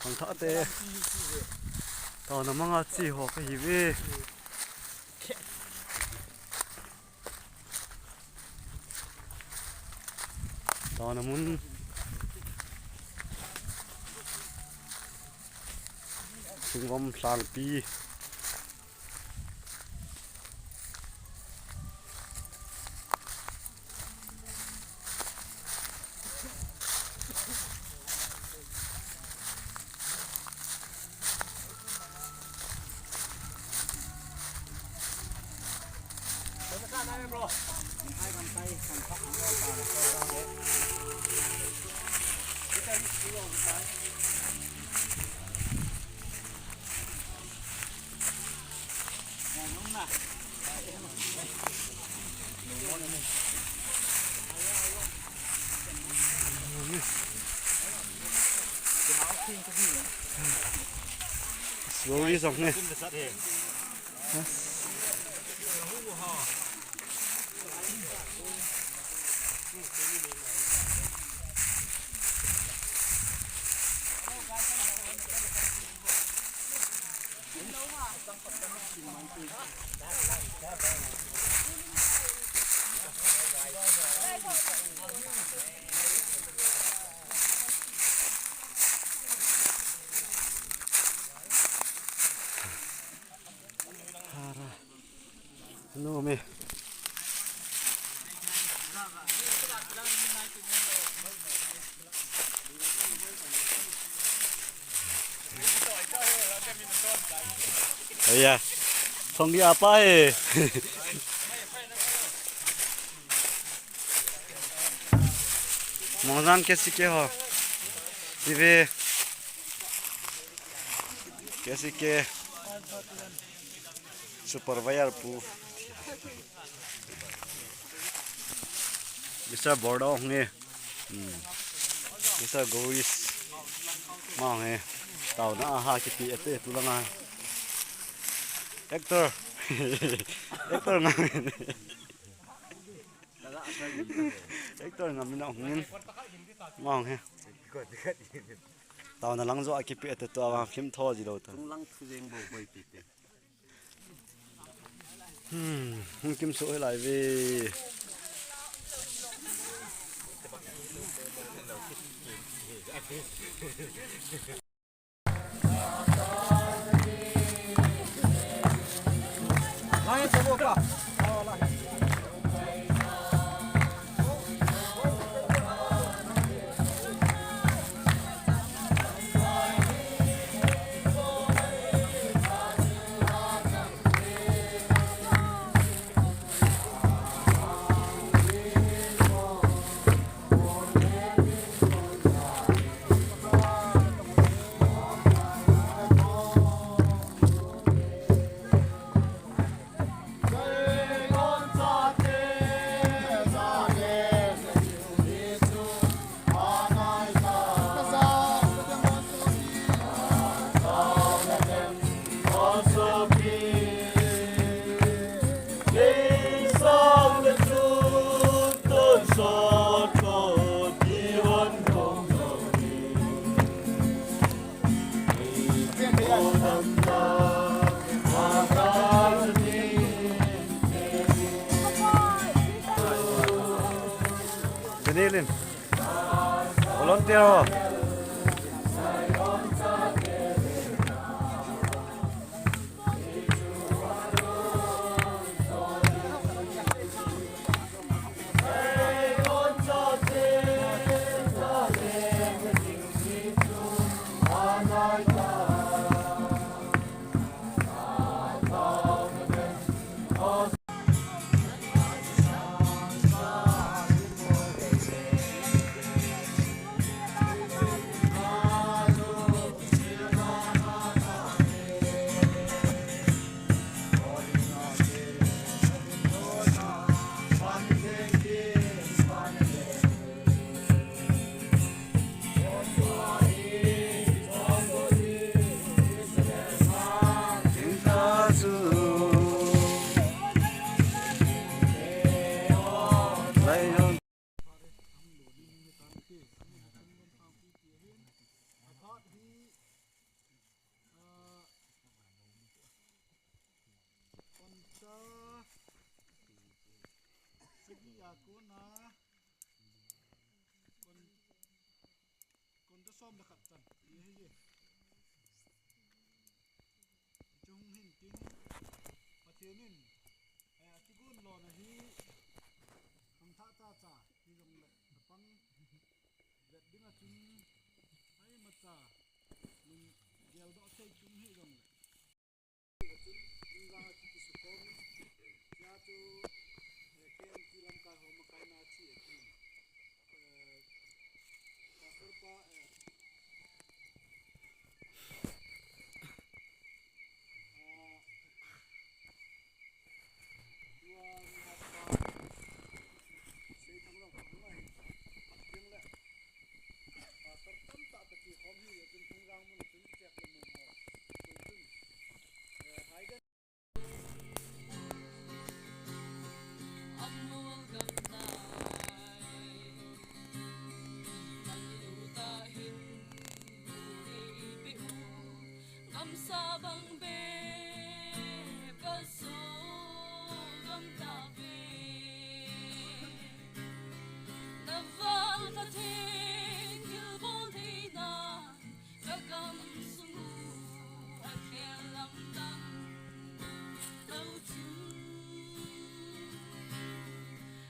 Thằng thọ tê tao nó mang chi hồ cái gì vậy tao nó muốn sung vong sang pi slowly xong nè no me iya không đi apa mong rằng cái gì họ đi về cái gì cái supervisor pu Mr. Bordong nè Mr. Goris mang nè tàu nó ha cái gì thế tu lang Hector Hector mang Hector ngắm nó ngin mang nè tàu nó lăng rõ cái gì thế tu phim thô gì đâu thôi không kiếm số lại về Benilin volunteer à cô na con đã xóm đã khát chân gì chung hình tin phát hiện nên cái con lò này hi hàng thả ta cha hi rong lệ băng vẹt đứng ở chung ai mà cha mình gel đó xây chung hi rong lệ ở chung đi ra cái số con cha cho ken ki lam ka ho ma kai na chi ki ka sur pa tua mi ha pa sei thang long phang mai tiếng lệ sar tam ta ta ki hom hi chung thung rang mun chung chek le mum ho koi chung hai ga sa băng bê bờ sông gầm ta về na vang ta thiên như bốn thế na ta gầm sung a khe lam đăng lâu chung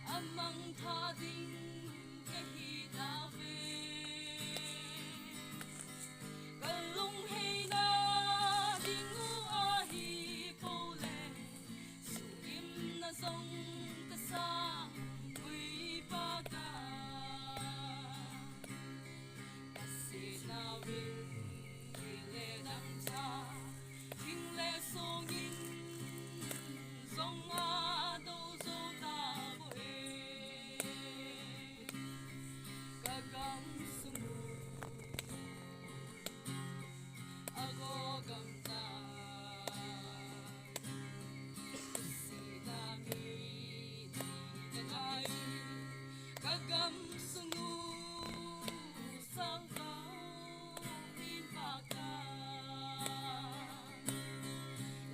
amang tha ding ke hi ta về galung hey na sông ta sa quy ba ca si na rin le dang cha kinh le sông in sông a đâu zo ta bo e ka gam sung a go gam ta gam sungu sang cao in ba ca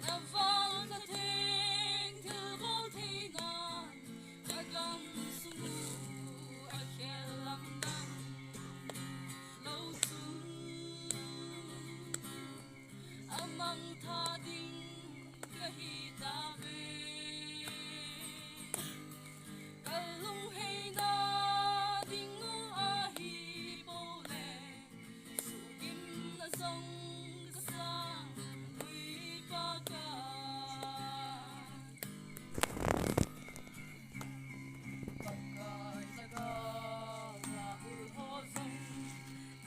na vang ta theng thư vô thế nan gam sungu a khe lam đăng lâu xuân amang tha ding ka hi ta về galung hey na ding u a hi bo le su kim na song ka sa ui pa ka pakai saga la ul ho song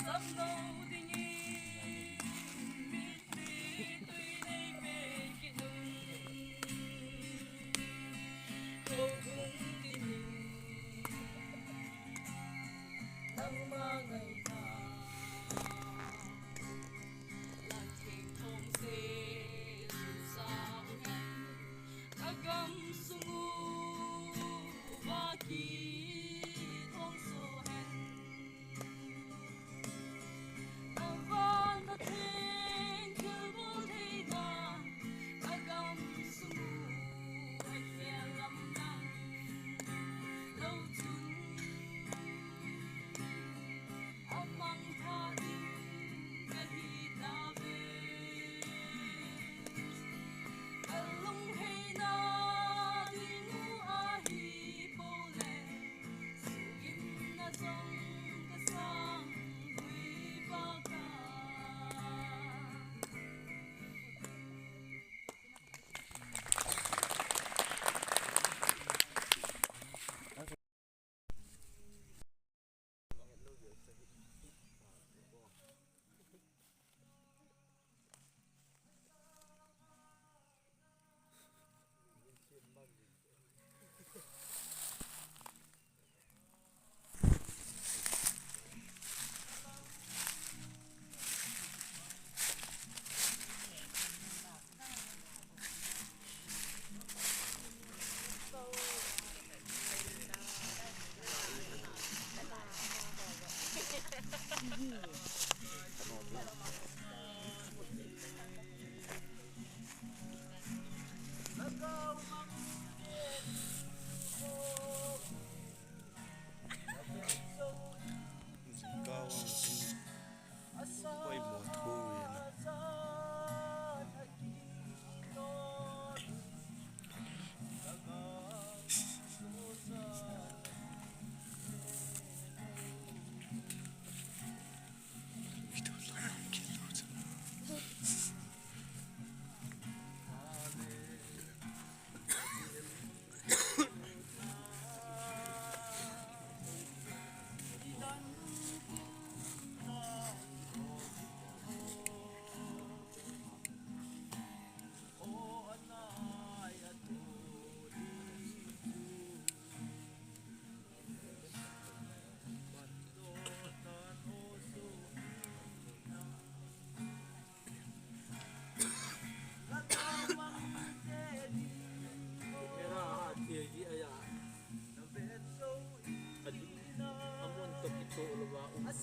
sam no ding i mi ti tui nei pe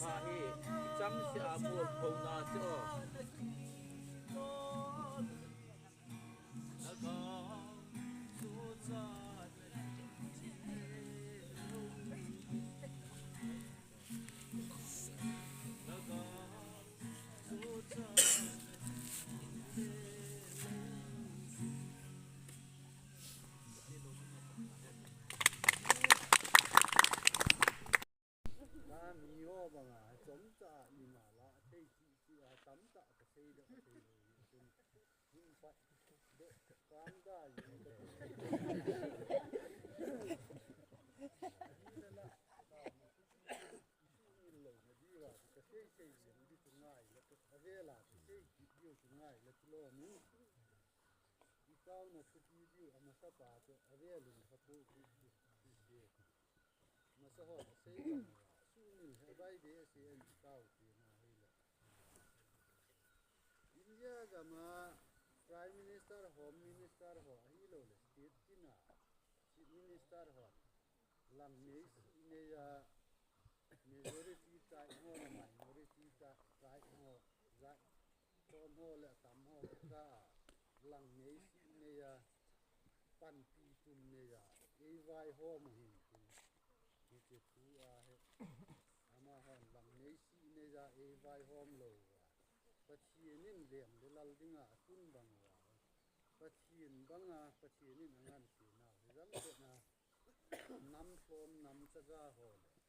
pha hi cham si a mu phau na cho na mi ho ba nga chom cha i ma la thei chi a tam ta ka sei da ka sei hin pa de kam da yi da ka sei sei di tu ngai la ka ave la sei ki dio tu ngai la tu lo mi i kau na su ki dio ama sa pa to ave lin ha pu ki ma sa ho sei su ni ha bai de se en kau ti na hi la India ga ma prime minister home minister ho hi lo le state ki na chief minister ho lang nei ne ya majority tai ho na minority tai ho za to ho le tam ho ka lang nei ne ya pan pi tum ne ya ei vai ho ma hin ki che thu a he ama hon lang nei si ne ya ei vai hom lo wa pathianin lem le lal dinga tun bang wa pathian banga pathianin angan si na ram te na nam thom nam chaga ho le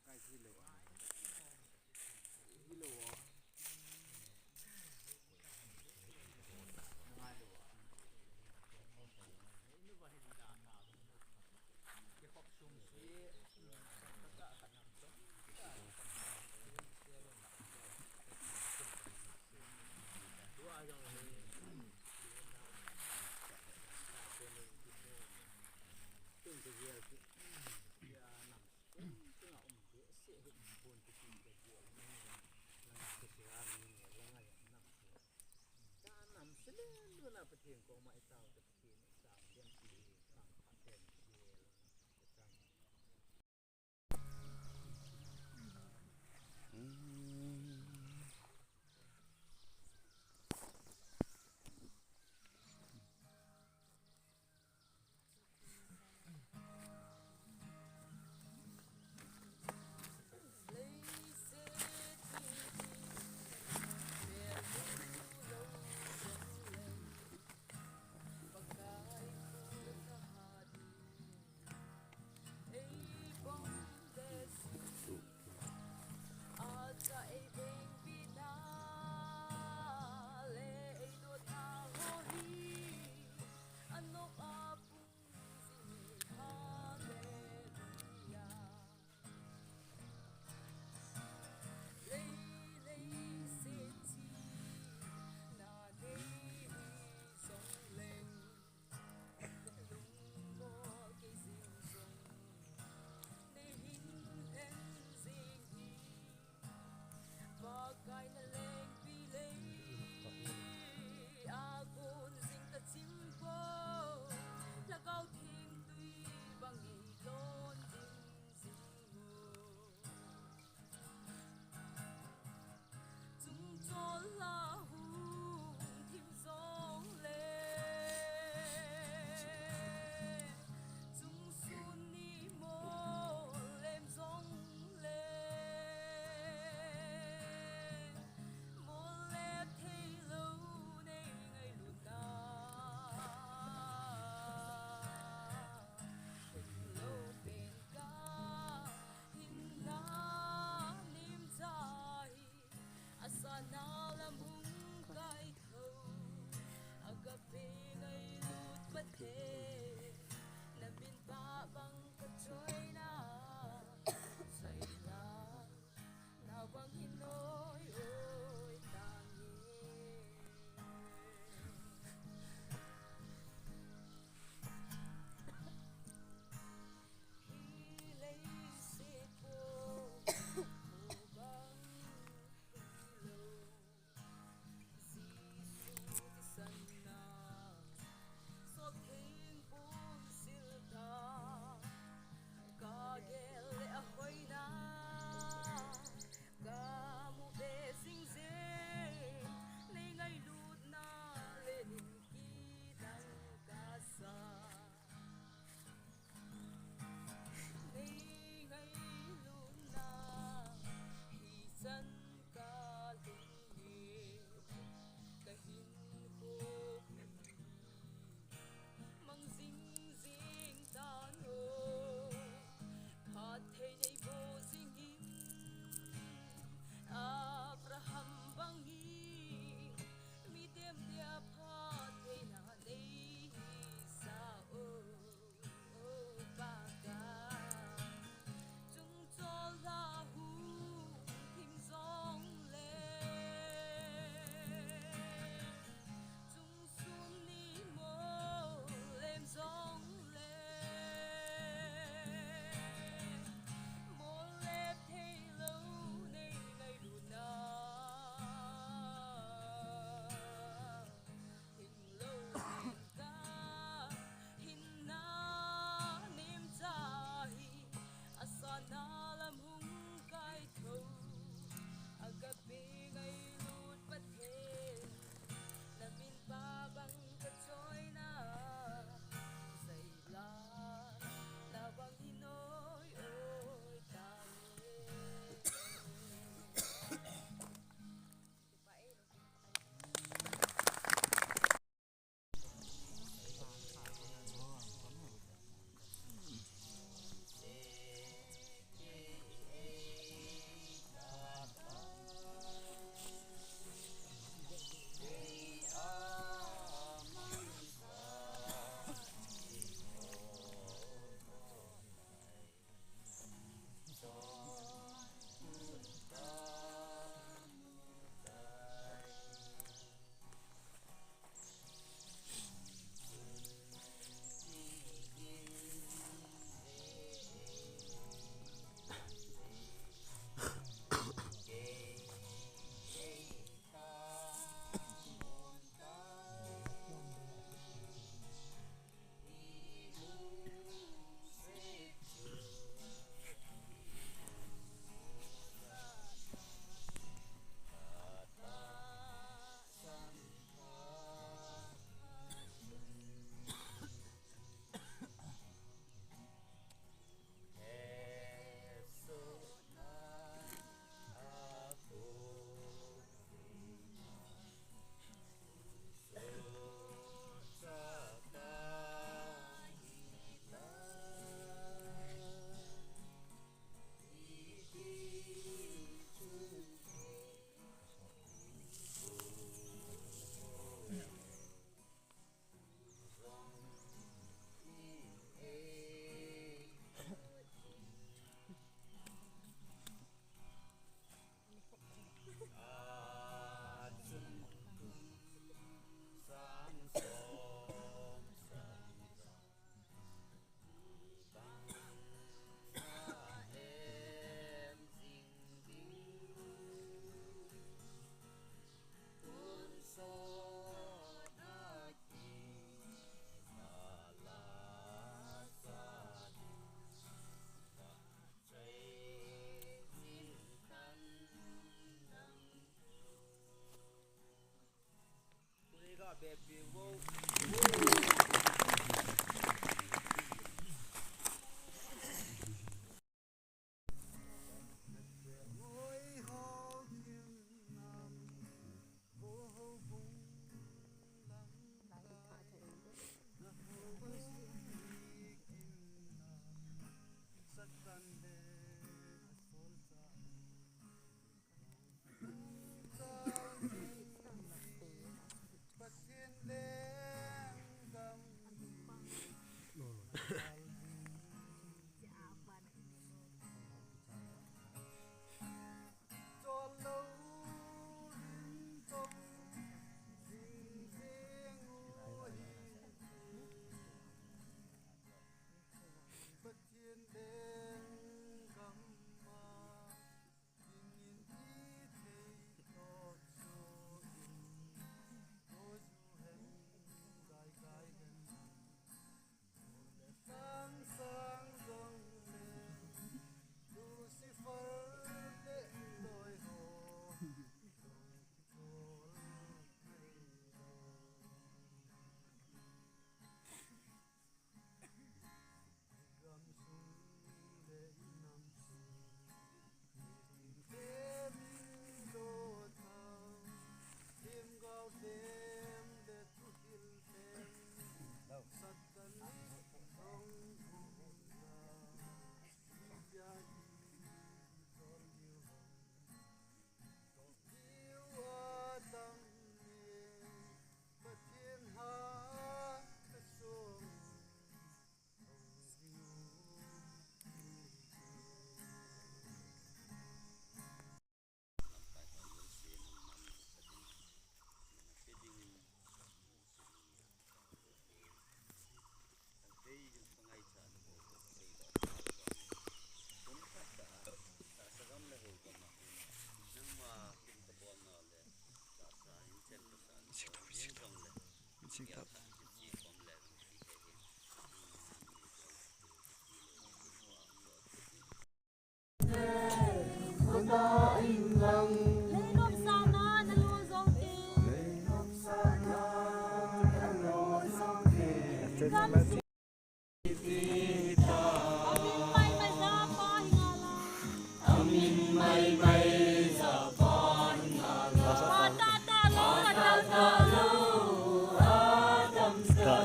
kai thi lo hi lo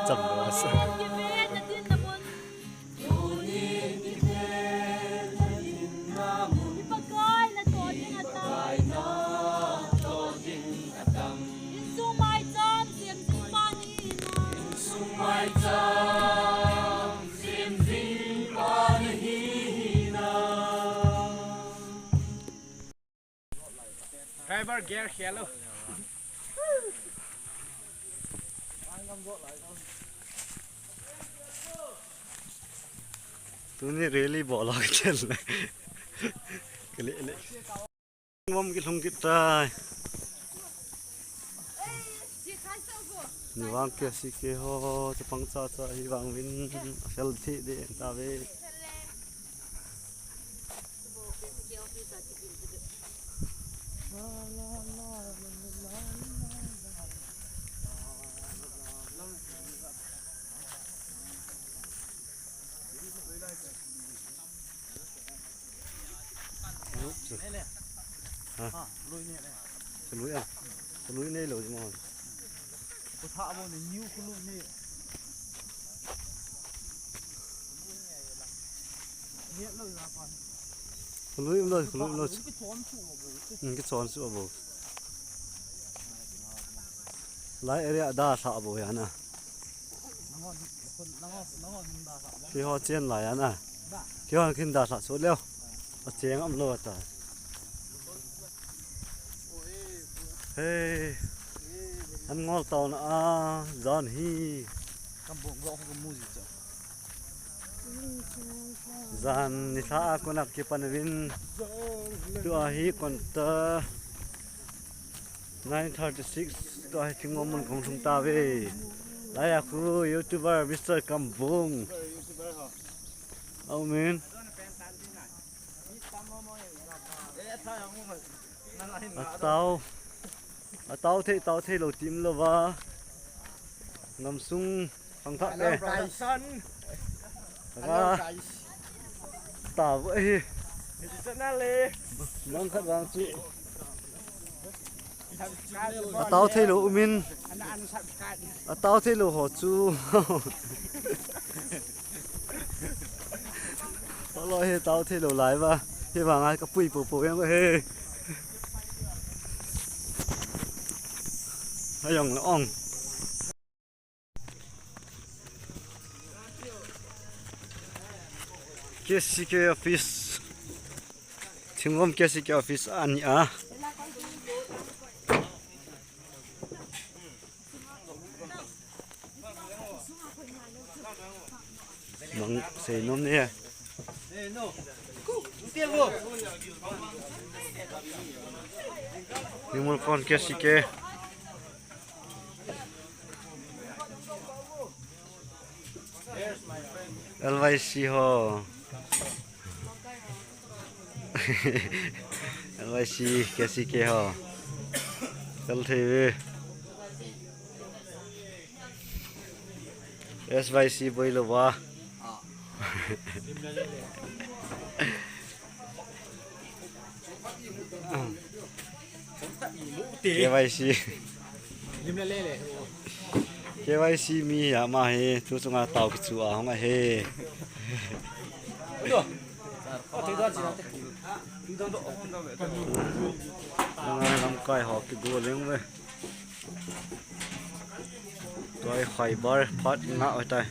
chậm nữa sao? Driver gear hello. तूने really bỏ cái chân này cái lệ lệ mong cái thông kít trai nhiều vang kia xí kia ho cho phăng cha cha hy vọng vin fel thị để ta về lối à lối này lối mà Có thả vào này nhiều cái lối này. Nhẹ lời ra con. lối Cái chón trụ vào bố. cái chọn sữa bò lại area đa thả bò ya na khi họ chen lại na khi họ kinh đa thả số leo ở chén âm lô ta hey anh ngó tàu na giòn hi Cầm bụng vọng không mua gì chứ. giàn ni tha con nak kipan vin tua hi kon ta 936 tua hi chingom mun khong sung ta ve lai a khu youtuber Mr. Kampung amen tao thế lo tim lo va ngâm sung phăng thắt Hello đây Bryson. và Guys. tả vậy It's Nale. mong khát vàng chịu Subscribe. tao thấy lũ min Anh subscribe. tao thấy lũ họ chú tao nói tao thấy lũ lại và hy vọng ai có bụi bụi em cái hay dùng nó ong KCK office Thingom KCK office ani a mong sei nom ne Nimul kon KCK LYC ho LYC KCK ho LTV SYC Boilova KYC KYC mi ya ma he tu sunga tau ki chu a hong a he lam kai ho ki go leng we toy fiber phat nga oi tai